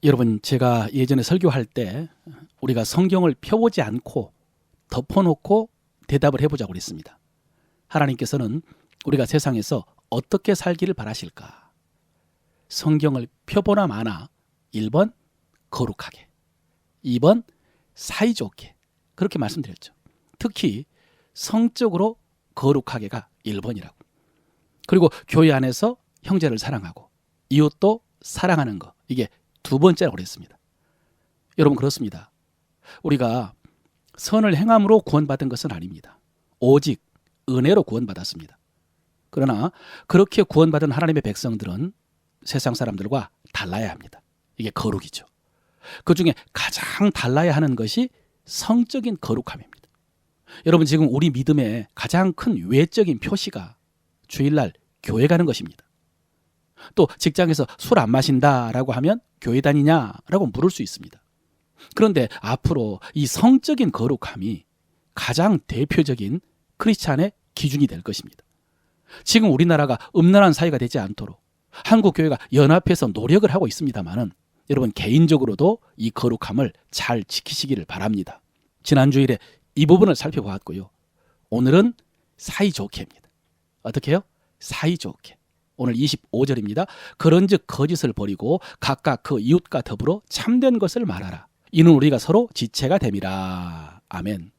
여러분, 제가 예전에 설교할 때 우리가 성경을 펴보지 않고 덮어놓고 대답을 해보자고 그랬습니다. 하나님께서는 우리가 세상에서 어떻게 살기를 바라실까? 성경을 펴보나 마나 1번 거룩하게, 2번 사이좋게, 그렇게 말씀드렸죠. 특히 성적으로 거룩하게가 1번이라고. 그리고 교회 안에서 형제를 사랑하고 이웃도 사랑하는 거, 이게 2번째라고 그랬습니다. 여러분, 그렇습니다. 우리가 선을 행함으로 구원받은 것은 아닙니다. 오직 은혜로 구원받았습니다. 그러나 그렇게 구원받은 하나님의 백성들은 세상 사람들과 달라야 합니다. 이게 거룩이죠. 그 중에 가장 달라야 하는 것이 성적인 거룩함입니다. 여러분, 지금 우리 믿음의 가장 큰 외적인 표시가 주일날 교회 가는 것입니다. 또 직장에서 술 안 마신다라고 하면 교회 다니냐라고 물을 수 있습니다. 그런데 앞으로 이 성적인 거룩함이 가장 대표적인 크리스찬의 기준이 될 것입니다. 지금 우리나라가 음란한 사회가 되지 않도록 한국 교회가 연합해서 노력을 하고 있습니다만은 여러분, 개인적으로도 이 거룩함을 잘 지키시기를 바랍니다. 지난 주일에 이 부분을 살펴보았고요. 오늘은 사이좋게입니다. 어떻게 해요? 사이좋게. 오늘 25절입니다. 그런즉 거짓을 버리고 각각 그 이웃과 더불어 참된 것을 말하라. 이는 우리가 서로 지체가 됨이라. 아멘.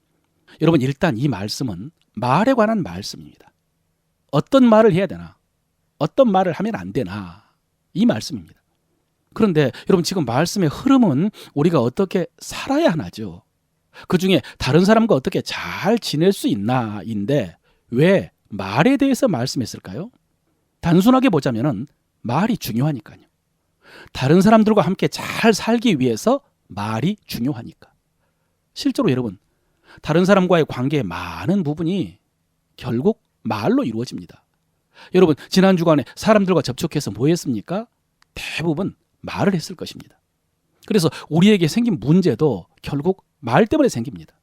여러분, 일단 이 말씀은 말에 관한 말씀입니다. 어떤 말을 해야 되나? 어떤 말을 하면 안 되나? 이 말씀입니다. 그런데 여러분, 지금 말씀의 흐름은 우리가 어떻게 살아야 하나죠. 그중에 다른 사람과 어떻게 잘 지낼 수 있나인데 왜 말에 대해서 말씀했을까요? 단순하게 보자면 말이 중요하니까요. 다른 사람들과 함께 잘 살기 위해서 말이 중요하니까. 실제로 여러분, 다른 사람과의 관계의 많은 부분이 결국 말로 이루어집니다. 여러분, 지난 주간에 사람들과 접촉해서 뭐 했습니까? 대부분 말을 했을 것입니다. 그래서 우리에게 생긴 문제도 결국 말 때문에 생깁니다.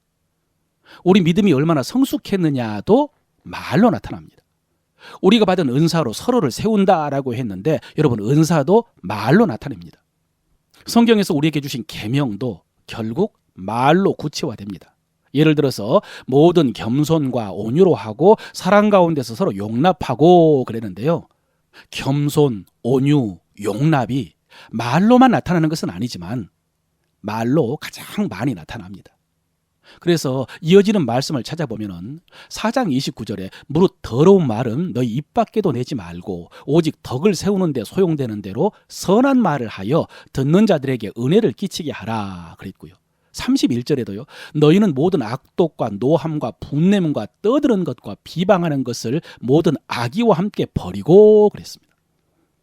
우리 믿음이 얼마나 성숙했느냐도 말로 나타납니다. 우리가 받은 은사로 서로를 세운다라고 했는데 여러분, 은사도 말로 나타냅니다. 성경에서 우리에게 주신 계명도 결국 말로 구체화됩니다. 예를 들어서 모든 겸손과 온유로 하고 사랑 가운데서 서로 용납하고 그랬는데요. 겸손, 온유, 용납이 말로만 나타나는 것은 아니지만 말로 가장 많이 나타납니다. 그래서 이어지는 말씀을 찾아보면 4장 29절에 무릇 더러운 말은 너희 입 밖에도 내지 말고 오직 덕을 세우는 데 소용되는 대로 선한 말을 하여 듣는 자들에게 은혜를 끼치게 하라 그랬고요. 31절에도요. 너희는 모든 악독과 노함과 분냄과 떠드는 것과 비방하는 것을 모든 악의와 함께 버리고 그랬습니다.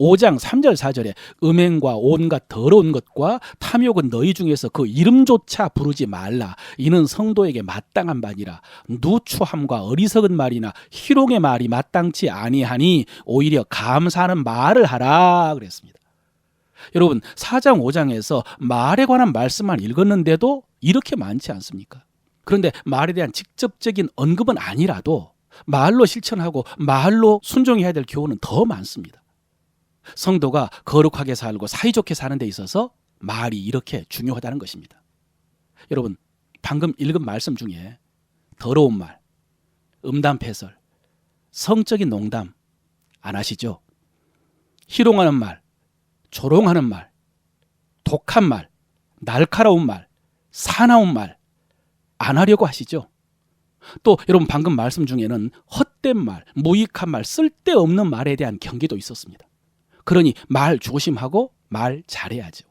5장 3절 4절에 음행과 온갖 더러운 것과 탐욕은 너희 중에서 그 이름조차 부르지 말라. 이는 성도에게 마땅한 바니라. 누추함과 어리석은 말이나 희롱의 말이 마땅치 아니하니 오히려 감사하는 말을 하라 그랬습니다. 여러분, 4장 5장에서 말에 관한 말씀만 읽었는데도 이렇게 많지 않습니까? 그런데 말에 대한 직접적인 언급은 아니라도 말로 실천하고 말로 순종해야 될 교훈은 더 많습니다. 성도가 거룩하게 살고 사이좋게 사는 데 있어서 말이 이렇게 중요하다는 것입니다. 여러분, 방금 읽은 말씀 중에 더러운 말, 음담패설, 성적인 농담 안 하시죠? 희롱하는 말, 조롱하는 말, 독한 말, 날카로운 말, 사나운 말 안 하려고 하시죠? 또 여러분, 방금 말씀 중에는 헛된 말, 무익한 말, 쓸데없는 말에 대한 경계도 있었습니다. 그러니 말 조심하고 말 잘해야죠.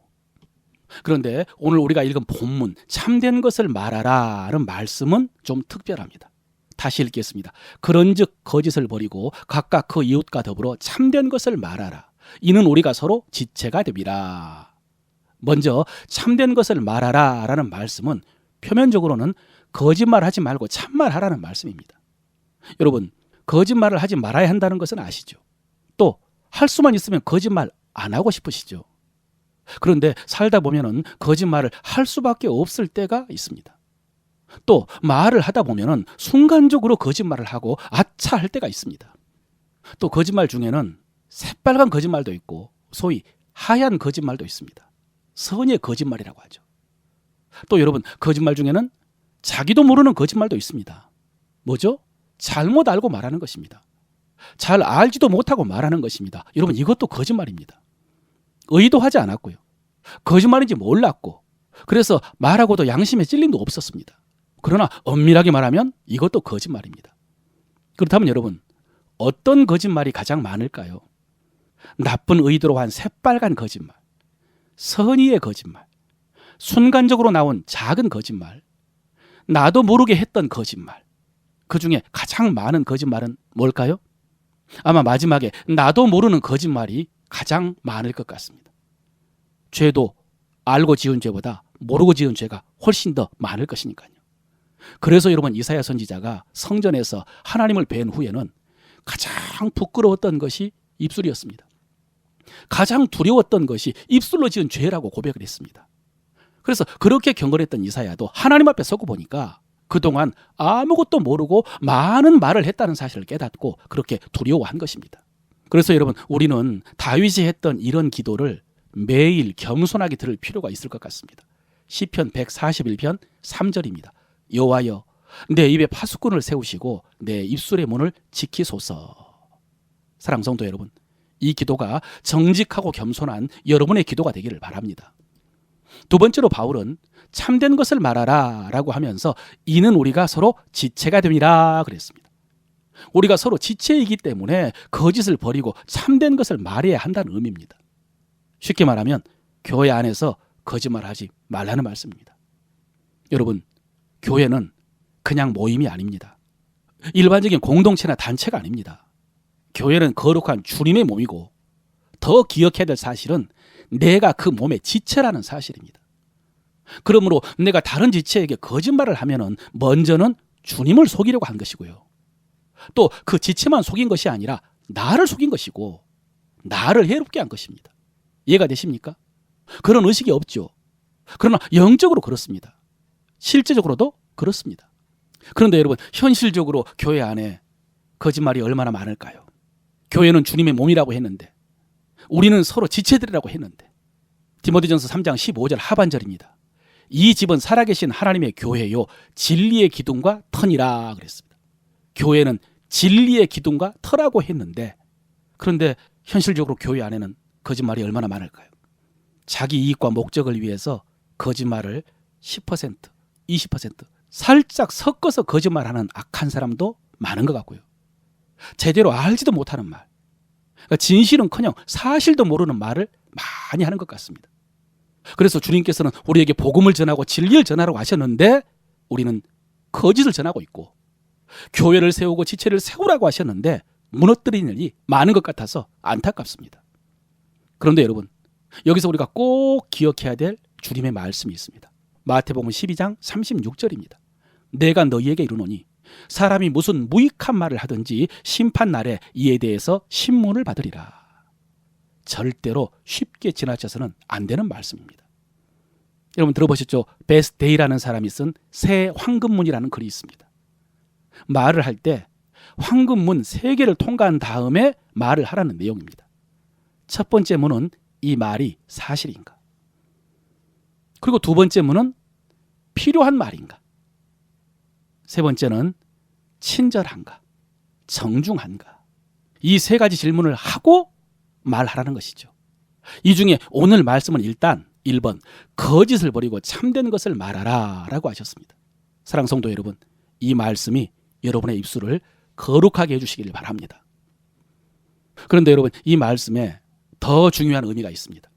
그런데 오늘 우리가 읽은 본문 참된 것을 말하라는 말씀은 좀 특별합니다. 다시 읽겠습니다. 그런즉 거짓을 버리고 각각 그 이웃과 더불어 참된 것을 말하라. 이는 우리가 서로 지체가 됨이라. 먼저 참된 것을 말하라라는 말씀은 표면적으로는 거짓말하지 말고 참말하라는 말씀입니다. 여러분, 거짓말을 하지 말아야 한다는 것은 아시죠? 또 할 수만 있으면 거짓말 안 하고 싶으시죠? 그런데 살다 보면은 거짓말을 할 수밖에 없을 때가 있습니다. 또 말을 하다 보면은 순간적으로 거짓말을 하고 아차 할 때가 있습니다. 또 거짓말 중에는 새빨간 거짓말도 있고 소위 하얀 거짓말도 있습니다. 선의의 거짓말이라고 하죠. 또 여러분, 거짓말 중에는 자기도 모르는 거짓말도 있습니다. 뭐죠? 잘못 알고 말하는 것입니다. 잘 알지도 못하고 말하는 것입니다. 여러분, 이것도 거짓말입니다. 의도하지 않았고요. 거짓말인지 몰랐고, 그래서 말하고도 양심에 찔림도 없었습니다. 그러나 엄밀하게 말하면 이것도 거짓말입니다. 그렇다면 여러분, 어떤 거짓말이 가장 많을까요? 나쁜 의도로 한 새빨간 거짓말, 선의의 거짓말, 순간적으로 나온 작은 거짓말, 나도 모르게 했던 거짓말. 그 중에 가장 많은 거짓말은 뭘까요? 아마 마지막에 나도 모르는 거짓말이 가장 많을 것 같습니다. 죄도 알고 지은 죄보다 모르고 지은 죄가 훨씬 더 많을 것이니까요. 그래서 여러분, 이사야 선지자가 성전에서 하나님을 뵌 후에는 가장 부끄러웠던 것이 입술이었습니다. 가장 두려웠던 것이 입술로 지은 죄라고 고백을 했습니다. 그래서 그렇게 경건했던 이사야도 하나님 앞에 서고 보니까 그동안 아무것도 모르고 많은 말을 했다는 사실을 깨닫고 그렇게 두려워한 것입니다. 그래서 여러분, 우리는 다윗이 했던 이런 기도를 매일 겸손하게 들을 필요가 있을 것 같습니다. 시편 141편 3절입니다. 여호와여, 내 입에 파수꾼을 세우시고 내 입술의 문을 지키소서. 사랑하는 성도 여러분, 이 기도가 정직하고 겸손한 여러분의 기도가 되기를 바랍니다. 두 번째로 바울은 참된 것을 말하라 라고 하면서 이는 우리가 서로 지체가 됨이라 그랬습니다. 우리가 서로 지체이기 때문에 거짓을 버리고 참된 것을 말해야 한다는 의미입니다. 쉽게 말하면 교회 안에서 거짓말하지 말라는 말씀입니다. 여러분, 교회는 그냥 모임이 아닙니다. 일반적인 공동체나 단체가 아닙니다. 교회는 거룩한 주님의 몸이고, 더 기억해야 될 사실은 내가 그 몸의 지체라는 사실입니다. 그러므로 내가 다른 지체에게 거짓말을 하면은 먼저는 주님을 속이려고 한 것이고요. 또 그 지체만 속인 것이 아니라 나를 속인 것이고 나를 해롭게 한 것입니다. 이해가 되십니까? 그런 의식이 없죠. 그러나 영적으로 그렇습니다. 실제적으로도 그렇습니다. 그런데 여러분, 현실적으로 교회 안에 거짓말이 얼마나 많을까요? 교회는 주님의 몸이라고 했는데, 우리는 서로 지체들이라고 했는데, 디모데전서 3장 15절 하반절입니다. 이 집은 살아계신 하나님의 교회요 진리의 기둥과 터니라 그랬습니다. 교회는 진리의 기둥과 터라고 했는데, 그런데 현실적으로 교회 안에는 거짓말이 얼마나 많을까요? 자기 이익과 목적을 위해서 거짓말을 10%, 20% 살짝 섞어서 거짓말하는 악한 사람도 많은 것 같고요. 제대로 알지도 못하는 말, 그러니까 진실은커녕 사실도 모르는 말을 많이 하는 것 같습니다. 그래서 주님께서는 우리에게 복음을 전하고 진리를 전하라고 하셨는데 우리는 거짓을 전하고 있고, 교회를 세우고 지체를 세우라고 하셨는데 무너뜨리는 일이 많은 것 같아서 안타깝습니다. 그런데 여러분, 여기서 우리가 꼭 기억해야 될 주님의 말씀이 있습니다. 마태복음 12장 36절입니다. 내가 너희에게 이르노니 사람이 무슨 무익한 말을 하든지 심판날에 이에 대해서 신문을 받으리라. 절대로 쉽게 지나쳐서는 안 되는 말씀입니다. 여러분 들어보셨죠? 베스데이라는 사람이 쓴 새 황금문이라는 글이 있습니다. 말을 할 때 황금문 3개를 통과한 다음에 말을 하라는 내용입니다. 첫 번째 문은 이 말이 사실인가? 그리고 두 번째 문은 필요한 말인가? 세 번째는 친절한가? 정중한가? 이 3가지 질문을 하고 말하라는 것이죠. 이 중에 오늘 말씀은 일단 1번 거짓을 버리고 참된 것을 말하라 라고 하셨습니다. 사랑하는 성도 여러분, 이 말씀이 여러분의 입술을 거룩하게 해주시길 바랍니다. 그런데 여러분, 이 말씀에 더 중요한 의미가 있습니다.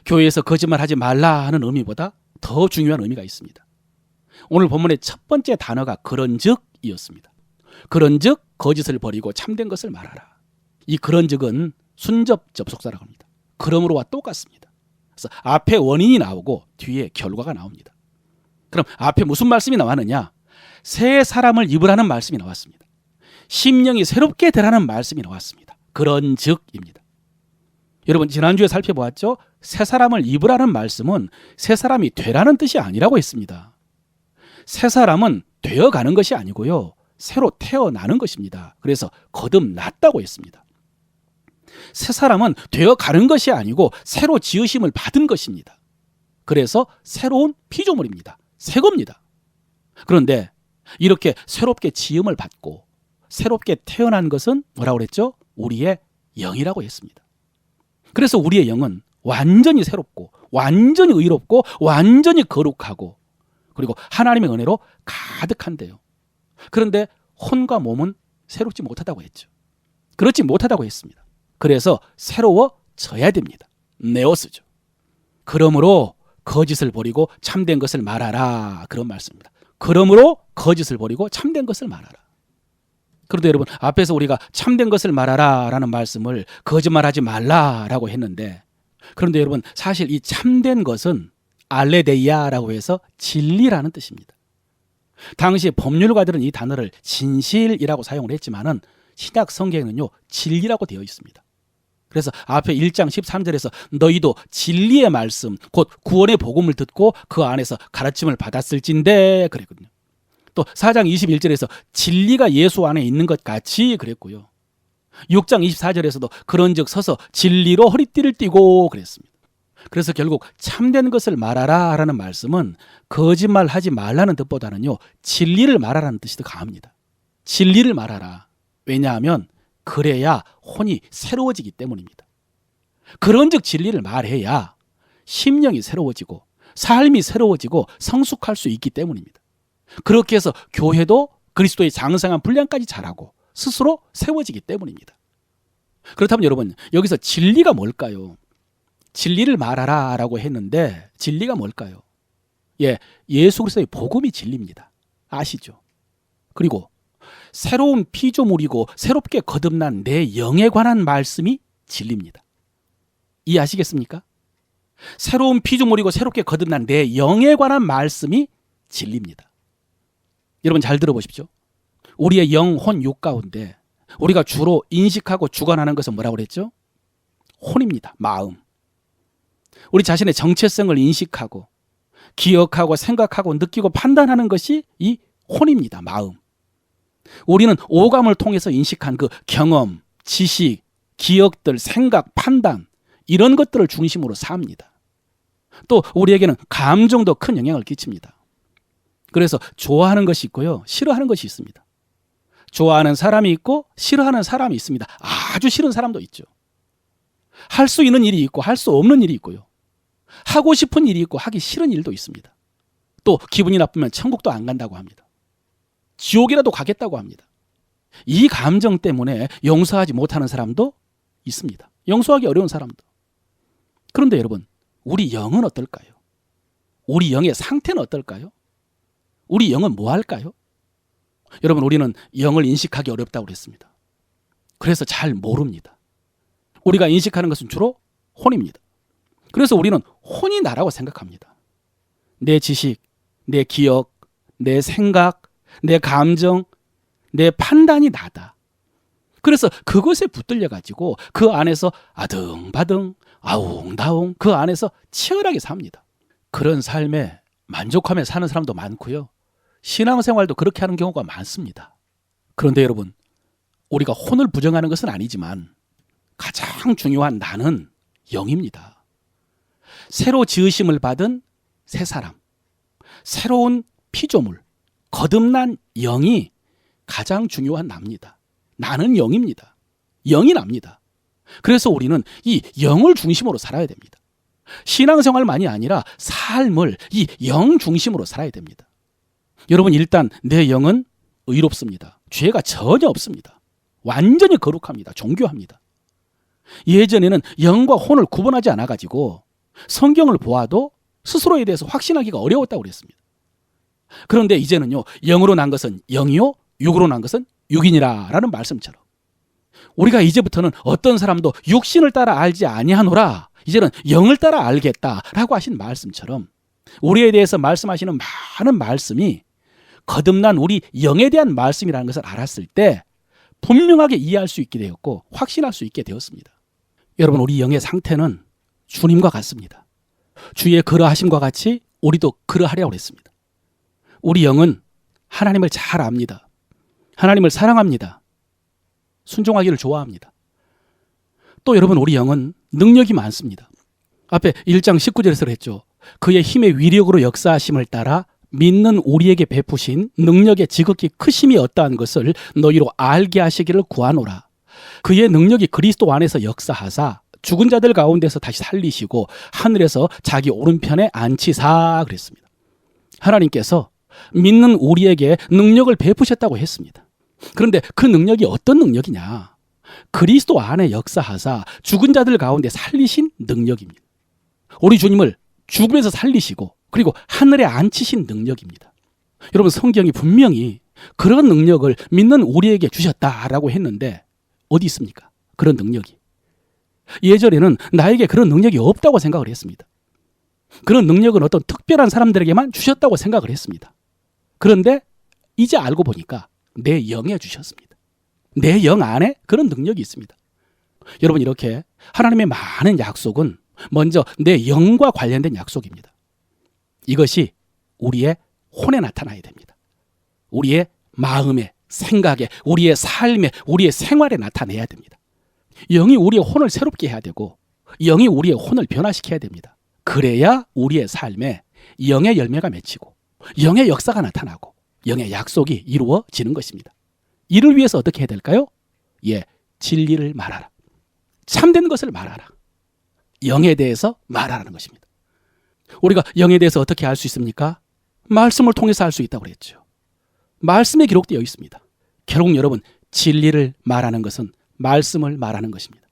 교회에서 거짓말하지 말라 하는 의미보다 더 중요한 의미가 있습니다. 오늘 본문의 첫 번째 단어가 그런즉이었습니다. 그런즉 거짓을 버리고 참된 것을 말하라. 이 그런즉은 순접 접속사라고 합니다. 그러므로와 똑같습니다. 그래서 앞에 원인이 나오고 뒤에 결과가 나옵니다. 그럼 앞에 무슨 말씀이 나왔느냐? 새 사람을 입으라는 말씀이 나왔습니다. 심령이 새롭게 되라는 말씀이 나왔습니다. 그런즉입니다. 여러분 지난주에 살펴보았죠? 새 사람을 입으라는 말씀은 새 사람이 되라는 뜻이 아니라고 했습니다. 새 사람은 되어가는 것이 아니고요, 새로 태어나는 것입니다. 그래서 거듭났다고 했습니다. 새 사람은 되어가는 것이 아니고 새로 지으심을 받은 것입니다. 그래서 새로운 피조물입니다. 새 겁니다. 그런데 이렇게 새롭게 지음을 받고 새롭게 태어난 것은 뭐라고 그랬죠? 우리의 영이라고 했습니다. 그래서 우리의 영은 완전히 새롭고 완전히 의롭고 완전히 거룩하고 그리고 하나님의 은혜로 가득한데요. 그런데 혼과 몸은 새롭지 못하다고 했죠. 그렇지 못하다고 했습니다. 그래서 새로워져야 됩니다. 네오스죠. 그러므로 거짓을 버리고 참된 것을 말하라, 그런 말씀입니다. 그러므로 거짓을 버리고 참된 것을 말하라. 그런데 여러분, 앞에서 우리가 참된 것을 말하라 라는 말씀을 거짓말하지 말라라고 했는데, 그런데 여러분, 사실 이 참된 것은 알레데이아라고 해서 진리라는 뜻입니다. 당시 법률가들은 이 단어를 진실이라고 사용을 했지만은 신약 성경에는요, 진리라고 되어 있습니다. 그래서 앞에 1장 13절에서 너희도 진리의 말씀, 곧 구원의 복음을 듣고 그 안에서 가르침을 받았을진데 그랬거든요. 또 4장 21절에서 진리가 예수 안에 있는 것 같이 그랬고요. 6장 24절에서도 그런즉 서서 진리로 허리띠를 띠고 그랬습니다. 그래서 결국 참된 것을 말하라 라는 말씀은 거짓말하지 말라는 뜻보다는요, 진리를 말하라는 뜻이 더 강합니다. 진리를 말하라. 왜냐하면 그래야 혼이 새로워지기 때문입니다. 그런즉 진리를 말해야 심령이 새로워지고 삶이 새로워지고 성숙할 수 있기 때문입니다. 그렇게 해서 교회도 그리스도의 장성한 분량까지 자라고 스스로 세워지기 때문입니다. 그렇다면 여러분, 여기서 진리가 뭘까요? 진리를 말하라 라고 했는데 진리가 뭘까요? 예수 그리스도의 복음이 진리입니다. 아시죠? 그리고 새로운 피조물이고 새롭게 거듭난 내 영에 관한 말씀이 진리입니다. 이해하시겠습니까? 새로운 피조물이고 새롭게 거듭난 내 영에 관한 말씀이 진리입니다. 여러분 잘 들어보십시오. 우리의 영, 혼, 육 가운데 우리가 주로 인식하고 주관하는 것은 뭐라고 그랬죠? 혼입니다. 마음. 우리 자신의 정체성을 인식하고 기억하고 생각하고 느끼고 판단하는 것이 이 혼입니다. 마음. 우리는 오감을 통해서 인식한 그 경험, 지식, 기억들, 생각, 판단 이런 것들을 중심으로 삽니다. 또 우리에게는 감정도 큰 영향을 끼칩니다. 그래서 좋아하는 것이 있고요, 싫어하는 것이 있습니다. 좋아하는 사람이 있고 싫어하는 사람이 있습니다. 아주 싫은 사람도 있죠. 할 수 있는 일이 있고 할 수 없는 일이 있고요. 하고 싶은 일이 있고 하기 싫은 일도 있습니다. 또 기분이 나쁘면 천국도 안 간다고 합니다. 지옥이라도 가겠다고 합니다. 이 감정 때문에 용서하지 못하는 사람도 있습니다. 용서하기 어려운 사람도. 그런데 여러분, 우리 영은 어떨까요? 우리 영의 상태는 어떨까요? 우리 영은 뭐 할까요? 여러분, 우리는 영을 인식하기 어렵다고 그랬습니다. 그래서 잘 모릅니다. 우리가 인식하는 것은 주로 혼입니다. 그래서 우리는 혼이 나라고 생각합니다. 내 지식, 내 기억, 내 생각, 내 감정, 내 판단이 나다. 그래서 그것에 붙들려 가지고 그 안에서 아등바등, 아웅다웅 그 안에서 치열하게 삽니다. 그런 삶에 만족하며 사는 사람도 많고요. 신앙생활도 그렇게 하는 경우가 많습니다. 그런데 여러분, 우리가 혼을 부정하는 것은 아니지만 가장 중요한 나는 영입니다. 새로 지으심을 받은 새 사람, 새로운 피조물, 거듭난 영이 가장 중요한 납니다. 나는 영입니다. 영이 납니다. 그래서 우리는 이 영을 중심으로 살아야 됩니다. 신앙생활만이 아니라 삶을 이 영 중심으로 살아야 됩니다. 여러분, 일단 내 영은 의롭습니다. 죄가 전혀 없습니다. 완전히 거룩합니다. 존귀합니다. 예전에는 영과 혼을 구분하지 않아가지고 성경을 보아도 스스로에 대해서 확신하기가 어려웠다고 그랬습니다. 그런데 이제는요, 영으로 난 것은 영이요, 육으로 난 것은 육이니라 라는 말씀처럼 우리가 이제부터는 어떤 사람도 육신을 따라 알지 아니하노라, 이제는 영을 따라 알겠다라고 하신 말씀처럼 우리에 대해서 말씀하시는 많은 말씀이 거듭난 우리 영에 대한 말씀이라는 것을 알았을 때 분명하게 이해할 수 있게 되었고 확신할 수 있게 되었습니다. 여러분, 우리 영의 상태는 주님과 같습니다. 주의 그러하심과 같이 우리도 그러하려고 했습니다. 우리 영은 하나님을 잘 압니다. 하나님을 사랑합니다. 순종하기를 좋아합니다. 또 여러분, 우리 영은 능력이 많습니다. 앞에 1장 19절에서 했죠. 그의 힘의 위력으로 역사하심을 따라 믿는 우리에게 베푸신 능력의 지극히 크심이 어떠한 것을 너희로 알게 하시기를 구하노라. 그의 능력이 그리스도 안에서 역사하사 죽은 자들 가운데서 다시 살리시고 하늘에서 자기 오른편에 앉히사 그랬습니다. 하나님께서 믿는 우리에게 능력을 베푸셨다고 했습니다. 그런데 그 능력이 어떤 능력이냐? 그리스도 안에 역사하사 죽은 자들 가운데 살리신 능력입니다. 우리 주님을 죽음에서 살리시고 그리고 하늘에 앉히신 능력입니다. 여러분, 성경이 분명히 그런 능력을 믿는 우리에게 주셨다라고 했는데 어디 있습니까? 그런 능력이. 예전에는 나에게 그런 능력이 없다고 생각을 했습니다. 그런 능력은 어떤 특별한 사람들에게만 주셨다고 생각을 했습니다. 그런데 이제 알고 보니까 내 영에 주셨습니다. 내 영 안에 그런 능력이 있습니다. 여러분, 이렇게 하나님의 많은 약속은 먼저 내 영과 관련된 약속입니다. 이것이 우리의 혼에 나타나야 됩니다. 우리의 마음에, 생각에, 우리의 삶에, 우리의 생활에 나타내야 됩니다. 영이 우리의 혼을 새롭게 해야 되고 영이 우리의 혼을 변화시켜야 됩니다. 그래야 우리의 삶에 영의 열매가 맺히고 영의 역사가 나타나고 영의 약속이 이루어지는 것입니다. 이를 위해서 어떻게 해야 될까요? 진리를 말하라. 참된 것을 말하라. 영에 대해서 말하라는 것입니다. 우리가 영에 대해서 어떻게 알 수 있습니까? 말씀을 통해서 알 수 있다고 그랬죠. 말씀에 기록되어 있습니다. 결국 여러분, 진리를 말하는 것은 말씀을 말하는 것입니다.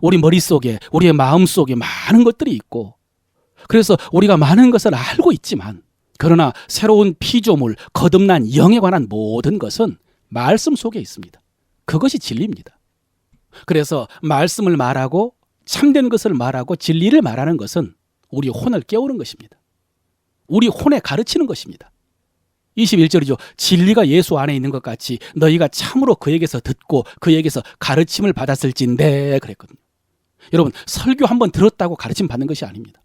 우리 머릿속에, 우리의 마음속에 많은 것들이 있고 그래서 우리가 많은 것을 알고 있지만 그러나 새로운 피조물, 거듭난 영에 관한 모든 것은 말씀 속에 있습니다. 그것이 진리입니다. 그래서 말씀을 말하고 참된 것을 말하고 진리를 말하는 것은 우리 혼을 깨우는 것입니다. 우리 혼에 가르치는 것입니다. 21절이죠. 진리가 예수 안에 있는 것 같이 너희가 참으로 그에게서 듣고 그에게서 가르침을 받았을진데 그랬거든요. 여러분, 설교 한번 들었다고 가르침 받는 것이 아닙니다.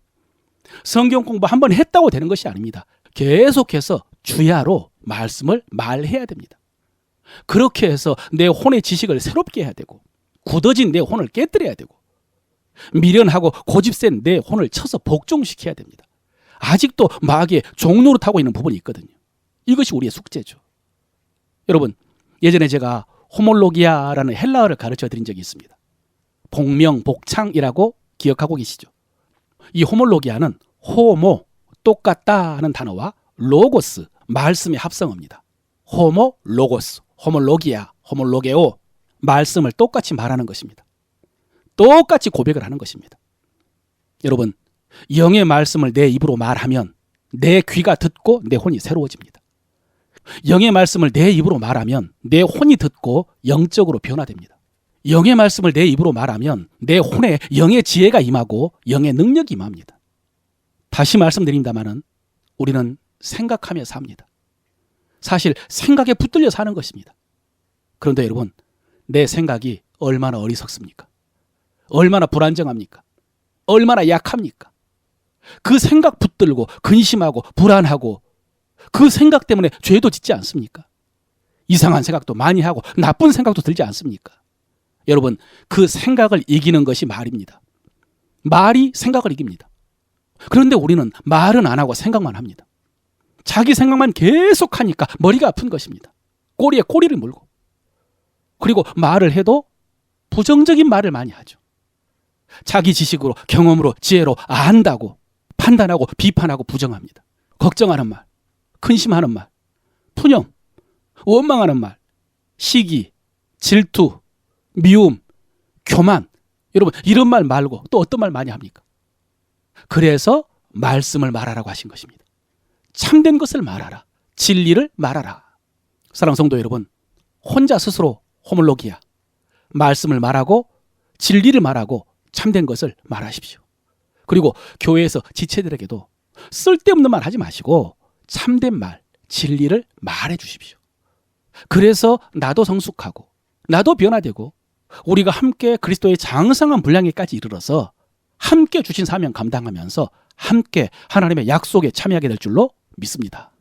성경 공부 한번 했다고 되는 것이 아닙니다. 계속해서 주야로 말씀을 말해야 됩니다. 그렇게 해서 내 혼의 지식을 새롭게 해야 되고 굳어진 내 혼을 깨뜨려야 되고 미련하고 고집센 내 혼을 쳐서 복종시켜야 됩니다. 아직도 마귀의 종노릇하고 있는 부분이 있거든요. 이것이 우리의 숙제죠. 여러분, 예전에 제가 호몰로기아라는 헬라어를 가르쳐 드린 적이 있습니다. 복명, 복창이라고 기억하고 계시죠? 이 호몰로기아는 호모, 똑같다 하는 단어와 로고스, 말씀의 합성어입니다. 호모, 로고스, 호몰로기아, 호몰로게오, 말씀을 똑같이 말하는 것입니다. 똑같이 고백을 하는 것입니다. 여러분, 영의 말씀을 내 입으로 말하면 내 귀가 듣고 내 혼이 새로워집니다. 영의 말씀을 내 입으로 말하면 내 혼이 듣고 영적으로 변화됩니다. 영의 말씀을 내 입으로 말하면 내 혼에 영의 지혜가 임하고 영의 능력이 임합니다. 다시 말씀드립니다마는 우리는 생각하며 삽니다. 사실 생각에 붙들려 사는 것입니다. 그런데 여러분, 내 생각이 얼마나 어리석습니까? 얼마나 불안정합니까? 얼마나 약합니까? 그 생각 붙들고 근심하고 불안하고 그 생각 때문에 죄도 짓지 않습니까? 이상한 생각도 많이 하고 나쁜 생각도 들지 않습니까? 여러분, 그 생각을 이기는 것이 말입니다. 말이 생각을 이깁니다. 그런데 우리는 말은 안 하고 생각만 합니다. 자기 생각만 계속하니까 머리가 아픈 것입니다. 꼬리에 꼬리를 물고. 그리고 말을 해도 부정적인 말을 많이 하죠. 자기 지식으로, 경험으로, 지혜로 안다고 판단하고 비판하고 부정합니다. 걱정하는 말, 근심하는 말, 푸념, 원망하는 말, 시기, 질투, 미움, 교만. 여러분, 이런 말 말고 또 어떤 말 많이 합니까? 그래서 말씀을 말하라고 하신 것입니다. 참된 것을 말하라. 진리를 말하라. 사랑하는 성도 여러분, 혼자 스스로 호몰로기아, 말씀을 말하고 진리를 말하고 참된 것을 말하십시오. 그리고 교회에서 지체들에게도 쓸데없는 말 하지 마시고 참된 말, 진리를 말해 주십시오. 그래서 나도 성숙하고 나도 변화되고 우리가 함께 그리스도의 장성한 분량에까지 이르러서 함께 주신 사명 감당하면서 함께 하나님의 약속에 참여하게 될 줄로 믿습니다.